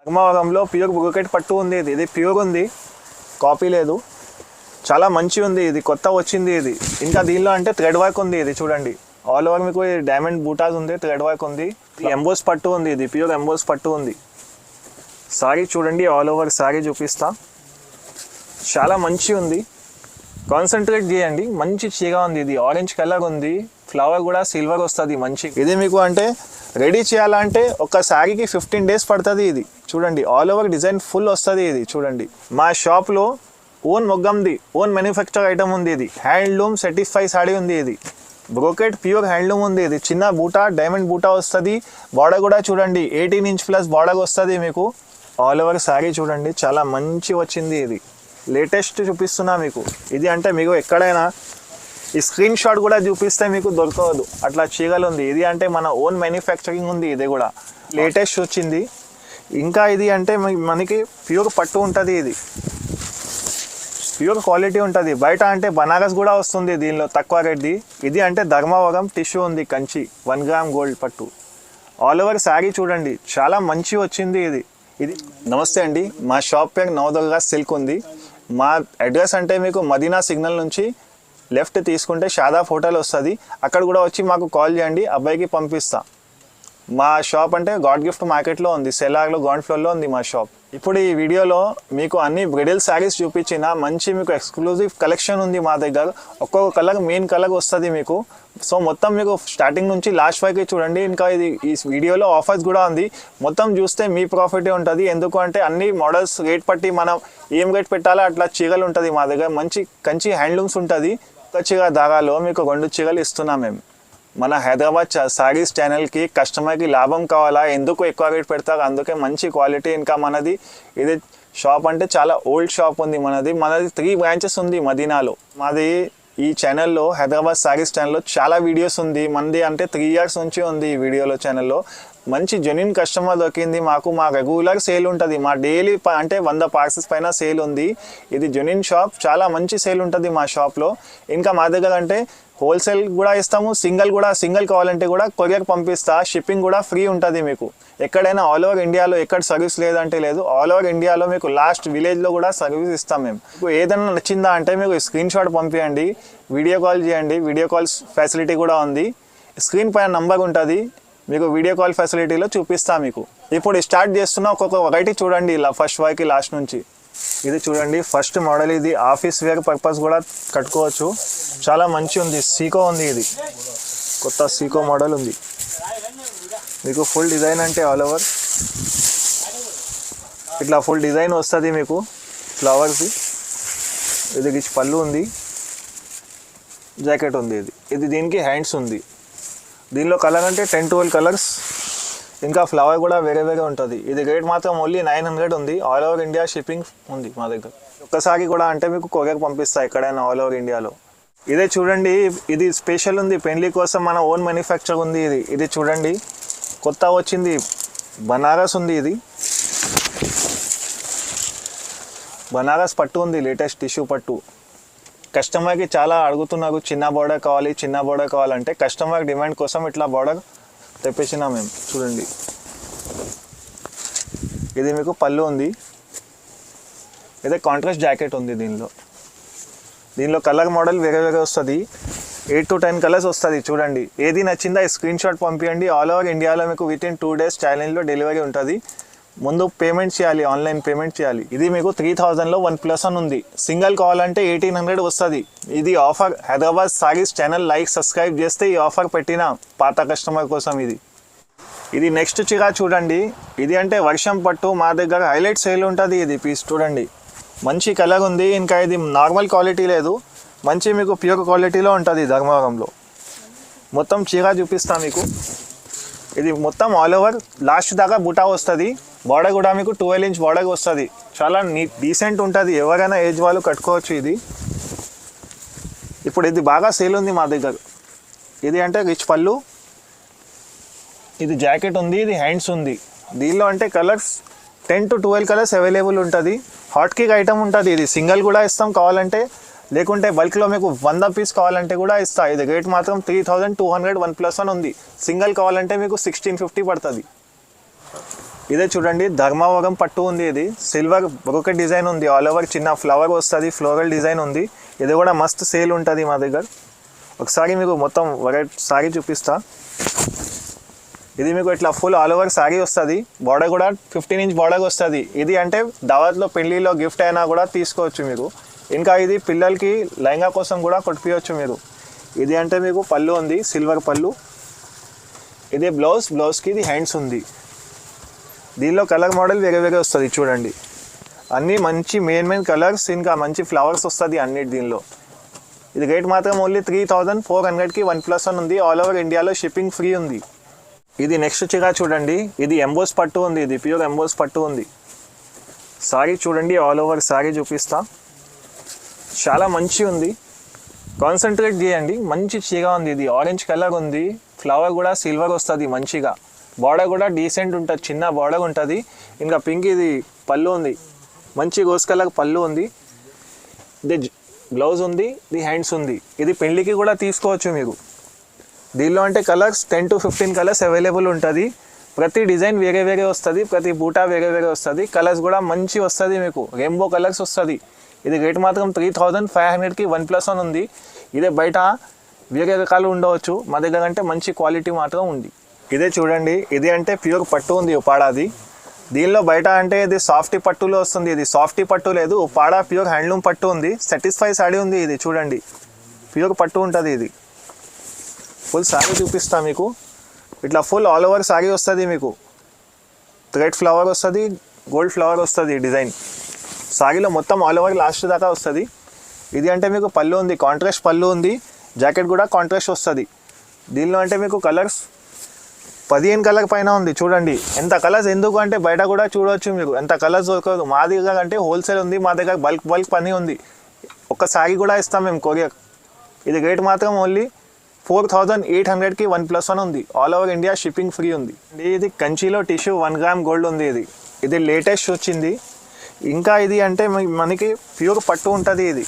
ధర్మవరంలో pure brocade పట్టు ఉంది. ఇది ప్యూర్ ఉంది, కాపీ లేదు, చాలా మంచి ఉంది. ఇది కొత్త వచ్చింది. ఇది ఇంకా దీనిలో అంటే థ్రెడ్ వర్క్ ఉంది. ఇది చూడండి, ఆల్ ఓవర్ మీకు డైమండ్ బూటాస్ ఉంది, థ్రెడ్ వర్క్ ఉంది. ఎంబోస్ పట్టు ఉంది. ఇది ప్యూర్ ఎంబోస్ పట్టు ఉంది. సారీ చూడండి, ఆల్ ఓవర్ సారీ చూపిస్తా, చాలా మంచి ఉంది. కాన్సన్ట్రేట్ చేయండి, మంచి చీర ఉంది. ఇది ఆరెంజ్ కలర్ ఉంది, ఫ్లవర్ కూడా సిల్వర్ వస్తుంది మంచి. ఇది మీకు అంటే రెడీ చేయాలంటే ఒక శారీకి 15 days పడుతుంది. ఇది చూడండి, ఆల్ ఓవర్ డిజైన్ ఫుల్ వస్తుంది. ఇది చూడండి, మా షాప్లో ఓన్ మొగ్గంది, ఓన్ మ్యానుఫ్యాక్చర్ ఐటమ్ ఉంది. ఇది హ్యాండ్లూమ్ సర్టిఫైడ్ సారీ ఉంది. ఇది బ్రోకెట్ ప్యూర్ హ్యాండ్లూమ్ ఉంది. ఇది చిన్న బూటా, డైమండ్ బూటా వస్తుంది. బార్డర్ కూడా చూడండి 18 inch ప్లస్ బార్డర్ వస్తుంది మీకు. ఆల్ ఓవర్ శారీ చూడండి, చాలా మంచి వచ్చింది. ఇది లేటెస్ట్ చూపిస్తున్నా మీకు. ఇది అంటే మీకు ఎక్కడైనా ఈ స్క్రీన్ షాట్ కూడా చూపిస్తే మీకు దొరకవద్దు, అట్లా చీరలు ఉంది. ఇది అంటే మన ఓన్ మ్యానుఫ్యాక్చరింగ్ ఉంది. ఇది కూడా లేటెస్ట్ వచ్చింది. ఇంకా ఇది అంటే మనకి ప్యూర్ పట్టు ఉంటుంది. ఇది ప్యూర్ క్వాలిటీ ఉంటుంది. బయట అంటే బనారస్ కూడా వస్తుంది దీనిలో తక్కువ రేట్ది. ఇది అంటే ధర్మవరం టిష్యూ ఉంది, కంచి 1 gram గోల్డ్ పట్టు. ఆల్ ఓవర్ శారీ చూడండి, చాలా మంచి వచ్చింది. ఇది నమస్తే అండి, మా షాప్ పేరు నవదుర్గా సిల్క్ ఉంది. మా అడ్రస్ అంటే మీకు మదీనా సిగ్నల్ నుంచి లెఫ్ట్ తీసుకుంటే షాదాబ్ హోటల్ వస్తుంది. అక్కడ కూడా వచ్చి మాకు కాల్ చేయండి, అబ్బాయికి పంపిస్తా. మా షాప్ అంటే గాడ్ గిఫ్ట్ మార్కెట్లో ఉంది, సెలార్లో గ్రౌండ్ ఫ్లోర్లో ఉంది మా షాప్. ఇప్పుడు ఈ వీడియోలో మీకు అన్ని బ్రైడల్ శారీస్ చూపించిన మంచి మీకు ఎక్స్క్లూజివ్ కలెక్షన్ ఉంది మా దగ్గర. ఒక్కొక్క కలర్ మెయిన్ కలర్ వస్తుంది మీకు. సో మొత్తం మీకు స్టార్టింగ్ నుంచి లాస్ట్ వరకు చూడండి. ఇంకా ఈ వీడియోలో ఆఫర్స్ కూడా ఉంది. మొత్తం చూస్తే మీ ప్రాఫిటే ఉంటుంది. ఎందుకు అంటే అన్ని మోడల్స్ రేట్ పట్టి మనం ఏం రేట్ పెట్టాలో అట్లా చీరలు ఉంటుంది మా దగ్గర. మంచి కంచి హ్యాండ్లూమ్స్ ఉంటుంది. ఒక చీర దారాలో మీకు 2 చీరలు ఇస్తున్నాం మేము. మన హైదరాబాద్ శారీస్ ఛానల్కి కస్టమర్కి లాభం కావాలా, ఎందుకు ఎక్కువ రేట్ పెడతారు, అందుకే మంచి క్వాలిటీ. ఇంకా మనది ఇది షాప్ అంటే చాలా ఓల్డ్ షాప్ ఉంది మనది. 3 branches ఉంది మదీనాలో. మాది ఈ ఛానల్లో హైదరాబాద్ శారీస్ ఛానల్లో చాలా వీడియోస్ ఉంది. మనది అంటే 3 years నుంచి ఉంది ఈ వీడియోలో ఛానల్లో. మంచి జెన్యూన్ కస్టమర్ దొరికింది మాకు. మా రెగ్యులర్ సేల్ ఉంటుంది. మా డైలీ అంటే 100 parcels పైన సేల్ ఉంది. ఇది జెన్యూన్ షాప్, చాలా మంచి సేల్ ఉంటుంది మా షాప్లో. ఇంకా మా దగ్గర అంటే హోల్సేల్ కూడా ఇస్తాము, సింగిల్ కావాలంటే కూడా కొరియర్ పంపిస్తా. షిప్పింగ్ కూడా ఫ్రీ ఉంటుంది మీకు. ఎక్కడైనా ఆల్ ఓవర్ ఇండియాలో ఎక్కడ సర్వీస్ లేదంటే లేదు, ఆల్ ఓవర్ ఇండియాలో మీకు లాస్ట్ విలేజ్లో కూడా సర్వీస్ ఇస్తాం మేము. మీకు ఏదైనా నచ్చిందా అంటే మీకు స్క్రీన్ షాట్ పంపించండి, వీడియో కాల్ చేయండి. వీడియో కాల్స్ ఫెసిలిటీ కూడా ఉంది. స్క్రీన్ పైన నంబర్ ఉంటుంది, మీకు వీడియో కాల్ ఫెసిలిటీలో చూపిస్తా మీకు. ఇప్పుడు స్టార్ట్ చేస్తున్నా, ఒక్కొక్క వెరైటీ చూడండి ఇలా ఫస్ట్ వరకు లాస్ట్ నుంచి. ఇది చూడండి, ఫస్ట్ మోడల్. ఇది ఆఫీస్ వేర్ పర్పస్ కూడా కట్టుకోవచ్చు, చాలా మంచి ఉంది. సీకో ఉంది, ఇది కొత్త సీకో మోడల్ ఉంది. మీకు ఫుల్ డిజైన్ అంటే ఆల్ ఓవర్ ఇట్లా ఫుల్ డిజైన్ వస్తుంది మీకు ఫ్లవర్స్ది. ఇది రిచ్ పళ్ళు ఉంది, జాకెట్ ఉంది. ఇది దీనికి హ్యాండ్స్ ఉంది. దీనిలో కలర్ అంటే 10-12 కలర్స్. ఇంకా ఫ్లవర్ కూడా వేరే ఉంటుంది. ఇది రేట్ మాత్రం ఓన్లీ 900 ఉంది. ఆల్ ఓవర్ ఇండియా షిప్పింగ్ ఉంది మా దగ్గర. ఒక్కసారి కూడా అంటే మీకు కొరియర్ పంపిస్తా ఎక్కడైనా ఆల్ ఓవర్ ఇండియాలో. ఇదే చూడండి, ఇది స్పెషల్ ఉంది, పెళ్లి కోసం మన ఓన్ మ్యానుఫ్యాక్చర్ ఉంది. ఇది చూడండి, కొత్త వచ్చింది, బనారస్ ఉంది. ఇది బనారస్ పట్టు ఉంది, లేటెస్ట్ టిష్యూ పట్టు. కస్టమర్కి చాలా అడుగుతున్నారు, చిన్న బార్డర్ కావాలంటే కస్టమర్ డిమాండ్ కోసం ఇట్లా బార్డర్ తెప్పించినా మేము. చూడండి, ఇది మీకు పళ్ళు ఉంది. ఇదే కాంట్రాస్ట్ జాకెట్ ఉంది. దీనిలో కలర్ మోడల్ వేరే వస్తుంది. 8 to 10 కలర్స్ వస్తుంది. చూడండి, ఏది నచ్చిందా స్క్రీన్ షాట్ పంపించండి. ఆల్ ఓవర్ ఇండియాలో మీకు వితిన్ 2 days ఛాలెంజ్లో డెలివరీ ఉంటుంది. ముందు పేమెంట్ చేయాలి, ఆన్లైన్ పేమెంట్ చేయాలి. ఇది మీకు 3000లో 1+1 ఉంది. సింగిల్ కావాలంటే 1800 వస్తుంది. ఇది offer. Hyderabad saris channel like subscribe చేస్తే ఈ ఆఫర్ పెట్టిన పాత కస్టమర్ కోసం. ఇది నెక్స్ట్ చీర చూడండి. ఇది అంటే వర్షం పట్టు, మా దగ్గర హైలైట్ సేల్ ఉంటుంది. ఇది పీస్ చూడండి, మంచి కలర్ ఉంది. ఇంకా ఇది నార్మల్ క్వాలిటీ లేదు, మంచి మీకు ప్యూర్ క్వాలిటీలో ఉంటుంది ధర్మవరంలో. మొత్తం చీర చూపిస్తా మీకు. ఇది మొత్తం ఆల్ ఓవర్ లాస్ట్ దాకా బుటా వస్తుంది. బార్డర్ కూడా మీకు 12 inch బార్డర్ వస్తుంది. చాలా డీసెంట్ ఉంటుంది, ఎవరైనా ఏజ్ వాళ్ళు కట్టుకోవచ్చు. ఇప్పుడు ఇది బాగా సేల్ ఉంది మా దగ్గర. ఇది అంటే రిచ్ పళ్ళు, ఇది జాకెట్ ఉంది, ఇది హ్యాండ్స్ ఉంది. దీనిలో అంటే కలర్స్ 10 to 12 కలర్స్ అవైలబుల్ ఉంటుంది. హాట్ కేక్ ఐటమ్ ఉంటుంది. ఇది సింగిల్ కూడా ఇస్తాం కావాలంటే, లేకుంటే బల్క్లో మీకు 100 పీస్ కావాలంటే కూడా ఇస్తా. ఇది రేట్ మాత్రం 3200 1+1 ఉంది. సింగిల్ కావాలంటే మీకు 1650 పడుతుంది. ఇదే చూడండి ధర్మవరం పట్టు ఉంది, ఇది సిల్వర్ బ్రోకెట్ డిజైన్ ఉంది, ఆల్ ఓవర్ చిన్న ఫ్లవర్ వస్తుంది, ఫ్లోరల్ డిజైన్ ఉంది. ఇది కూడా మస్తు సేల్ ఉంటుంది మా దగ్గర. ఒకసారి మీకు మొత్తం సారీ చూపిస్తా. ఇది మీకు ఇట్లా ఫుల్ ఆల్ ఓవర్ సారీ వస్తుంది, బార్డర్ కూడా 15 ఇంచ్ బార్డర్ వస్తుంది. ఇది అంటే దావత్లో పెళ్ళిలో గిఫ్ట్ అయినా కూడా తీసుకోవచ్చు మీరు. ఇంకా ఇది పిల్లలకి లెహంగా కోసం కూడా కొట్టియచ్చు మీరు. ఇది అంటే మీకు పళ్ళు ఉంది, సిల్వర్ పళ్ళు. ఇది బ్లౌజ్కి ఇది హ్యాండ్స్ ఉంది. దీనిలో కలర్ మోడల్ వేరే వేరే వస్తుంది చూడండి, అన్నీ మంచి మెయిన్ కలర్స్, ఇంకా మంచి ఫ్లవర్స్ వస్తుంది అన్నిటి దీనిలో. ఇది రేట్ మాత్రం ఓన్లీ 3400కి 1+1 ఉంది. ఆల్ ఓవర్ ఇండియాలో షిప్పింగ్ ఫ్రీ ఉంది. ఇది నెక్స్ట్ చీర చూడండి, ఇది ఎంబోస్ పట్టు ఉంది, ఇది ప్యూర్ ఎంబోస్ పట్టు ఉంది. సారీ చూడండి, ఆల్ ఓవర్ సారీ చూపిస్తా, చాలా మంచి ఉంది. కాన్సన్ట్రేట్ చేయండి, మంచి చీర ఉంది. ఇది ఆరెంజ్ కలర్ ఉంది, ఫ్లవర్ కూడా సిల్వర్ వస్తుంది మంచిగా. బార్డర్ కూడా డీసెంట్ ఉంటుంది, చిన్న బార్డర్ ఉంటుంది. ఇంకా పింక్ ఇది పళ్ళు ఉంది, మంచి రోజ్ కలర్ పళ్ళు ఉంది. ఇది బ్లౌజ్ ఉంది, ఇది హ్యాండ్స్ ఉంది. ఇది పెళ్ళికి కూడా తీసుకోవచ్చు మీరు. దీనిలో అంటే కలర్స్ 10 to 15 కలర్స్ అవైలబుల్ ఉంటుంది. ప్రతి డిజైన్ వేరే వేరే వస్తుంది, ప్రతి బూటా వేరే వేరే వస్తుంది. కలర్స్ కూడా మంచి వస్తుంది, మీకు రెయిన్బో కలర్స్ వస్తుంది. ఇది రేట్ మాత్రం 3500కి 1+1 ఉంది. ఇదే బయట వేరే రకాలు ఉండవచ్చు, మా దగ్గర అంటే మంచి క్వాలిటీ మాత్రం ఉంది. ఇదే చూడండి, ఇది అంటే ప్యూర్ పట్టు ఉంది ఉపాడాది. దీనిలో బయట అంటే ఇది సాఫ్టీ పట్టులో వస్తుంది, ఇది సాఫ్టీ పట్టు లేదు, ఉపాడా ప్యూర్ హ్యాండ్లూమ్ పట్టు ఉంది. సాటిస్ఫై సాడీ ఉంది. ఇది చూడండి ప్యూర్ పట్టు ఉంటుంది. ఇది ఫుల్ సారీ చూపిస్తా మీకు. ఇట్లా ఫుల్ ఆల్ ఓవర్ సారీ వస్తుంది మీకు. థ్రెడ్ ఫ్లవర్ వస్తుంది, గోల్డ్ ఫ్లవర్ వస్తుంది డిజైన్. సారీలో మొత్తం ఆల్ ఓవర్ లాస్ట్ దాకా వస్తుంది. ఇది అంటే మీకు పళ్ళు ఉంది, కాంట్రాస్ట్ పళ్ళు ఉంది. జాకెట్ కూడా కాంట్రాస్ట్ వస్తుంది. దీనిలో అంటే మీకు కలర్స్ 15 కలర్ పైన ఉంది. చూడండి ఎంత కలర్స్, ఎందుకు అంటే బయట కూడా చూడవచ్చు మీరు, ఎంత కలర్స్ దొరకదు. మా దగ్గర అంటే హోల్సేల్ ఉంది, మా దగ్గర బల్క్ పని ఉంది. ఒక సారీ కూడా ఇస్తాం మేము కొరియర్. ఇది రేట్ మాత్రం ఓన్లీ 4800కి 1+1 ఉంది. All over India shipping free ఉంది. ఇది కంచిలో టిష్యూ 1 గ్రామ్ గోల్డ్ ఉంది. ఇది లేటెస్ట్ వచ్చింది. ఇంకా ఇది అంటే మనకి ప్యూర్ పట్టు ఉంటుంది, ఇది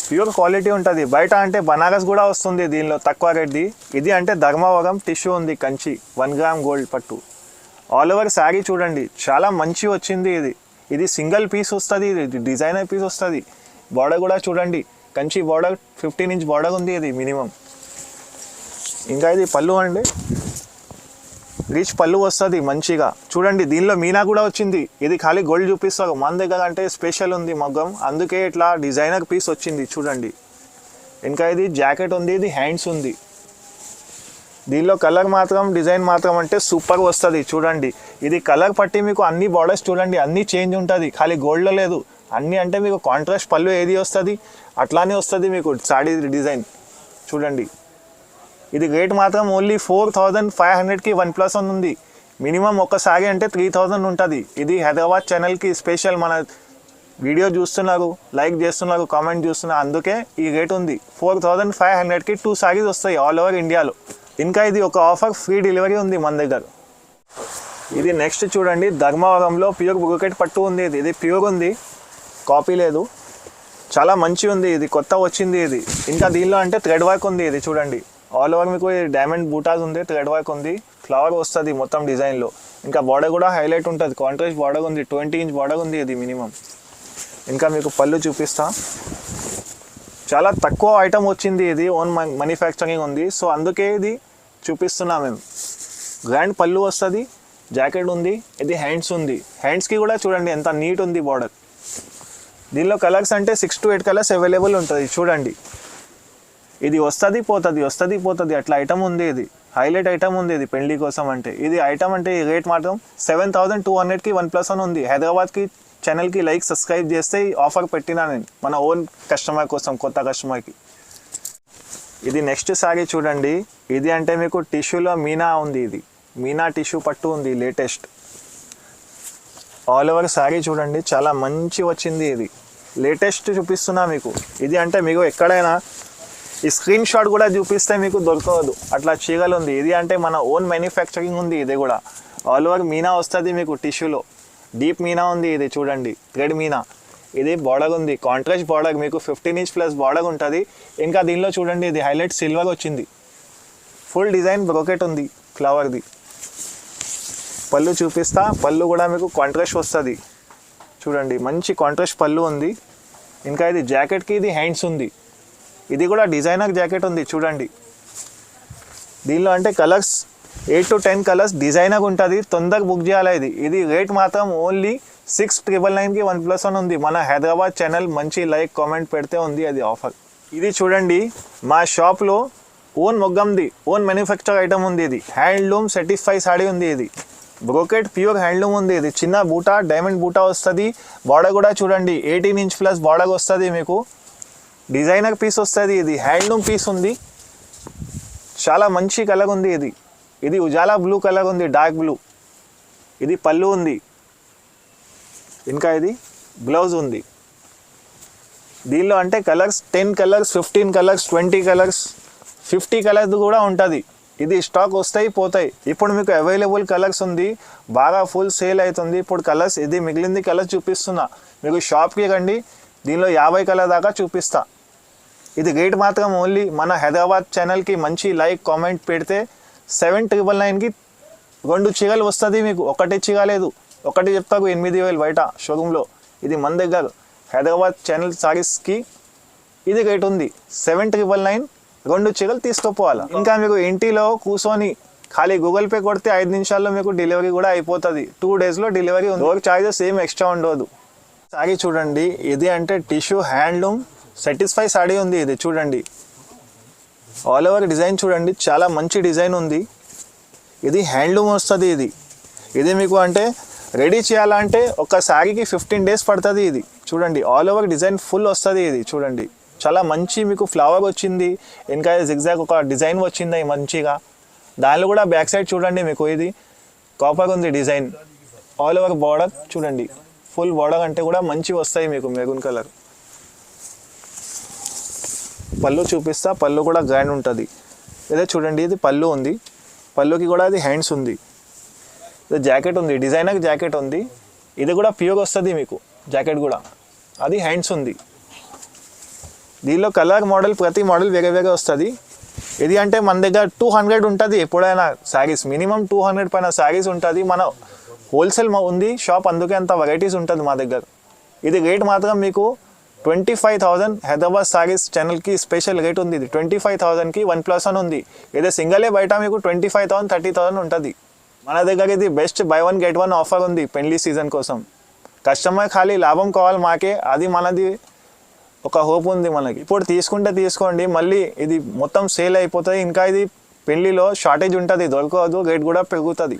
ప్యూర్ క్వాలిటీ ఉంటుంది. బయట అంటే బనారస్ కూడా వస్తుంది దీనిలో తక్కువ రేట్ది. ఇది అంటే ధర్మవరం టిష్యూ ఉంది, కంచి 1 గ్రామ్ గోల్డ్ పట్టు. ఆల్ ఓవర్ శారీ చూడండి, చాలా మంచి వచ్చింది. ఇది సింగిల్ పీస్ వస్తుంది, ఇది డిజైనర్ పీస్ వస్తుంది. బార్డర్ కూడా చూడండి, కంచి బార్డర్ 15 ఇంచ్ బార్డర్ ఉంది ఇది మినిమం. ఇంకా ఇది పళ్ళు అండి, రిచ్ పళ్ళు వస్తుంది మంచిగా. చూడండి దీనిలో మీనా కూడా వచ్చింది. ఇది ఖాళీ గోల్డ్ చూపిస్తారు, మన దగ్గర అంటే స్పెషల్ ఉంది మగ్గం, అందుకే ఇట్లా డిజైనర్ పీస్ వచ్చింది చూడండి. ఇంకా ఇది జాకెట్ ఉంది, ఇది హ్యాండ్స్ ఉంది. దీనిలో కలర్ మాత్రం డిజైన్ మాత్రం అంటే సూపర్ వస్తుంది చూడండి. ఇది కలర్ పట్టి మీకు అన్ని బార్డర్స్ చూడండి, అన్నీ చేంజ్ ఉంటుంది, ఖాళీ గోల్డ్లో లేదు. అన్నీ అంటే మీకు కాంట్రాస్ట్ పళ్ళు ఏది వస్తుంది అట్లానే వస్తుంది మీకు సాడీ డిజైన్ చూడండి. ఇది రేట్ మాత్రం ఓన్లీ 4500కి 1+1 ఉంది. మినిమం ఒక సారీ అంటే 3000 ఉంటుంది. ఇది హైదరాబాద్ ఛానల్కి స్పెషల్. మన వీడియో చూస్తున్నారు, లైక్ చేస్తున్నారు, కామెంట్ చూస్తున్నారు, అందుకే ఈ రేట్ ఉంది. 4500కి 2 సారీస్ వస్తాయి ఆల్ ఓవర్ ఇండియాలో. ఇంకా ఇది ఒక ఆఫర్, ఫ్రీ డెలివరీ ఉంది మన దగ్గర. ఇది నెక్స్ట్ చూడండి, ధర్మవరంలో ప్యూర్ బ్రోకెట్ పట్టు ఉంది. ఇది ప్యూర్ ఉంది, కాపీ లేదు, చాలా మంచి ఉంది. ఇది కొత్త వచ్చింది ఇది. ఇంకా దీనిలో అంటే థ్రెడ్ వర్క్ ఉంది. ఇది చూడండి ఆల్ ఓవర్ మీకు డైమండ్ బూటాస్ ఉంది, థ్రెడ్ వర్క్ ఉంది, ఫ్లవర్ వస్తుంది మొత్తం డిజైన్లో. ఇంకా బార్డర్ కూడా హైలైట్ ఉంటుంది, కాంట్రాస్ట్ బార్డర్ ఉంది, 20 ఇంచ్ బార్డర్ ఉంది ఇది మినిమం. ఇంకా మీకు పళ్ళు చూపిస్తా, చాలా తక్కువ ఐటమ్ వచ్చింది. ఇది ఓన్ మ్యానుఫ్యాక్చరింగ్ ఉంది, సో అందుకే ఇది చూపిస్తున్నాం మేము. గ్రాండ్ పళ్ళు వస్తుంది, జాకెట్ ఉంది, ఇది హ్యాండ్స్ ఉంది. హ్యాండ్స్కి కూడా చూడండి ఎంత నీట్ ఉంది బార్డర్. దీనిలో కలర్స్ అంటే 6 to 8 కలర్స్ అవైలబుల్ ఉంటుంది చూడండి. ఇది వస్తుంది పోతుంది అట్లా ఐటమ్ ఉంది. ఇది హైలైట్ ఐటమ్ ఉంది, ఇది పెళ్లి కోసం అంటే. ఇది ఐటమ్ అంటే రేట్ మాత్రం 7200కి 1+1 ఉంది. హైదరాబాద్కి ఛానల్కి లైక్ సబ్స్క్రైబ్ చేస్తే ఆఫర్ పెట్టినా నేను మన ఓన్ కస్టమర్ కోసం, కొత్త కస్టమర్కి. ఇది నెక్స్ట్ సారీ చూడండి, ఇది అంటే మీకు టిష్యూలో మీనా ఉంది. ఇది మీనా టిష్యూ పట్టు ఉంది, లేటెస్ట్ ఆల్ ఓవర్ సారీ చూడండి, చాలా మంచి వచ్చింది. ఇది లేటెస్ట్ చూపిస్తున్నా మీకు. ఇది అంటే మీకు ఎక్కడైనా ఈ స్క్రీన్ షాట్ కూడా చూపిస్తే మీకు దొరకదు, అట్లా చీరలు ఉంది. ఇది అంటే మన ఓన్ మ్యానుఫ్యాక్చరింగ్ ఉంది. ఇది కూడా ఆల్ ఓవర్ మీనా వస్తుంది మీకు టిష్యూలో, డీప్ మీనా ఉంది. ఇది చూడండి థ్రెడ్ మీనా. ఇది బార్డర్ ఉంది, కాంట్రాస్ట్ బార్డర్, మీకు 15 ఇంచ్ ప్లస్ బార్డర్ ఉంటుంది. ఇంకా దీనిలో చూడండి ఇది హైలైట్ సిల్వర్ వచ్చింది, ఫుల్ డిజైన్ బ్రోకెట్ ఉంది ఫ్లవర్ది. పళ్ళు చూపిస్తా, పళ్ళు కూడా మీకు కాంట్రాస్ట్ వస్తుంది చూడండి, మంచి కాంట్రాస్ట్ పళ్ళు ఉంది. ఇంకా ఇది జాకెట్కి ఇది హ్యాండ్స్ ఉంది, ఇది కూడా డిజైనర్ జాకెట్ ఉంది చూడండి. దీనిలో అంటే కలర్స్ 8 to 10 కలర్స్ డిజైనర్ ఉంటుంది, తొందరగా బుక్ చేయాలి. ఇది రేట్ మాత్రం ఓన్లీ 6,999కి 1+1 ఉంది. మన హైదరాబాద్ ఛానల్ మంచి లైక్ కామెంట్ పెడితే ఉంది అది ఆఫర్. ఇది చూడండి, మా షాప్లో ఓన్ మొగ్గంది, ఓన్ మ్యానుఫ్యాక్చర్ ఐటమ్ ఉంది. ఇది హ్యాండ్లూమ్ సర్టిఫై సాడీ ఉంది. ఇది బ్రోకెట్ ప్యూర్ హ్యాండ్లూమ్ ఉంది. ఇది చిన్న బూటా, డైమండ్ బూటా వస్తుంది. బార్డర్ కూడా చూడండి 18 ఇంచ్ ప్లస్ బార్డర్ వస్తుంది మీకు. డిజైనర్ పీస్ వస్తుంది, ఇది హ్యాండ్లూమ్ పీస్ ఉంది. చాలా మంచి కలర్ ఉంది. ఇది ఉజాలా బ్లూ కలర్ ఉంది, డార్క్ బ్లూ. ఇది పళ్ళు ఉంది, ఇంకా ఇది బ్లౌజ్ ఉంది. దీనిలో అంటే colours 10 colours, 15 colours, 20 colours, 50 colours కూడా ఉంటుంది. ఇది స్టాక్ వస్తాయి పోతాయి. ఇప్పుడు మీకు అవైలబుల్ కలర్స్ ఉంది, బాగా ఫుల్ సేల్ అవుతుంది ఇప్పుడు కలర్స్. ఇది మిగిలింది కలర్స్ చూపిస్తున్నా మీకు. షాప్కి రండి, దీనిలో 50 కలర్ దాకా చూపిస్తా. ఇది రేట్ మాత్రం ఓన్లీ మన హైదరాబాద్ ఛానల్కి మంచి లైక్ కామెంట్ పెడితే 7,999కి 2 చీరలు వస్తుంది మీకు. ఒకటి చీర లేదు, ఒకటి చెప్తాకు 8,000 బయట షోరూంలో. ఇది మన దగ్గర హైదరాబాద్ ఛానల్ సారీస్కి ఇది రేట్ ఉంది. 7,999 2 చీరలు తీసుకోపోవాలి. ఇంకా మీకు ఇంటిలో కూర్చొని ఖాళీ గూగుల్ పే కొడితే 5 నిమిషాల్లో మీకు డెలివరీ కూడా అయిపోతుంది. 2 డేస్లో డెలివరీ ఉంది. డోర్ చార్జెస్ ఏం ఎక్స్ట్రా ఉండదు. సారీ చూడండి, ఇది అంటే టిష్యూ హ్యాండ్లూమ్ సాటిస్ఫై సాడీ ఉంది. ఇది చూడండి, ఆల్ ఓవర్ డిజైన్ చూడండి, చాలా మంచి డిజైన్ ఉంది. ఇది హ్యాండ్లూమ్ వస్తుంది. ఇది మీకు అంటే రెడీ చేయాలంటే ఒక శారీకి 15 డేస్ పడుతుంది. ఇది చూడండి, ఆల్ ఓవర్ డిజైన్ ఫుల్ వస్తుంది. ఇది చూడండి, చాలా మంచి మీకు ఫ్లవర్ వచ్చింది, ఇంకా జిగ్జాగ్ ఒక డిజైన్ వచ్చింది మంచిగా. దానిలో కూడా బ్యాక్ సైడ్ చూడండి మీకు ఇది కాపర్ ఉంది డిజైన్. ఆల్ ఓవర్ బార్డర్ చూడండి, ఫుల్ బార్డర్ అంటే కూడా మంచి వస్తాయి మీకు మెరూన్ కలర్. పళ్ళు చూపిస్తా, పళ్ళు కూడా గ్రాండ్ ఉంటుంది. ఇదే చూడండి, ఇది పళ్ళు ఉంది, పళ్ళుకి కూడా అది హ్యాండ్స్ ఉంది. ఇది జాకెట్ ఉంది, డిజైనర్ జాకెట్ ఉంది. ఇది కూడా ప్యూర్ వస్తుంది మీకు జాకెట్ కూడా, అది హ్యాండ్స్ ఉంది. దీనిలో కలర్ మోడల్ ప్రతి మోడల్ వేరే వేరే వస్తుంది. ఇది అంటే మన దగ్గర 200 ఉంటుంది ఎప్పుడైనా శారీస్, మినిమం 200 పైన శారీస్ ఉంటుంది. మన హోల్సేల్ ఉంది షాప్, అందుకే అంత వెరైటీస్ ఉంటుంది మా దగ్గర. ఇది రేట్ మాత్రం మీకు 25,000 హైదరాబాద్ సారీస్ ఛానల్కి స్పెషల్ రేట్ ఉంది. ఇది 25,000కి 1+1 ఉంది. ఇదే సింగలే బయట మీకు 25,000 30,000 ఉంటుంది. మన దగ్గర ఇది బెస్ట్ బై 1 get 1 ఆఫర్ ఉంది పెళ్లి సీజన్ కోసం. కస్టమర్ ఖాళీ లాభం కావాలి మాకే, అది మనది ఒక హోప్ ఉంది మనకి. ఇప్పుడు తీసుకుంటే తీసుకోండి, మళ్ళీ ఇది మొత్తం సేల్ అయిపోతుంది. ఇంకా ఇది పెళ్లిలో షార్టేజ్ ఉంటుంది, దొరకదు, రేట్ కూడా పెరుగుతుంది.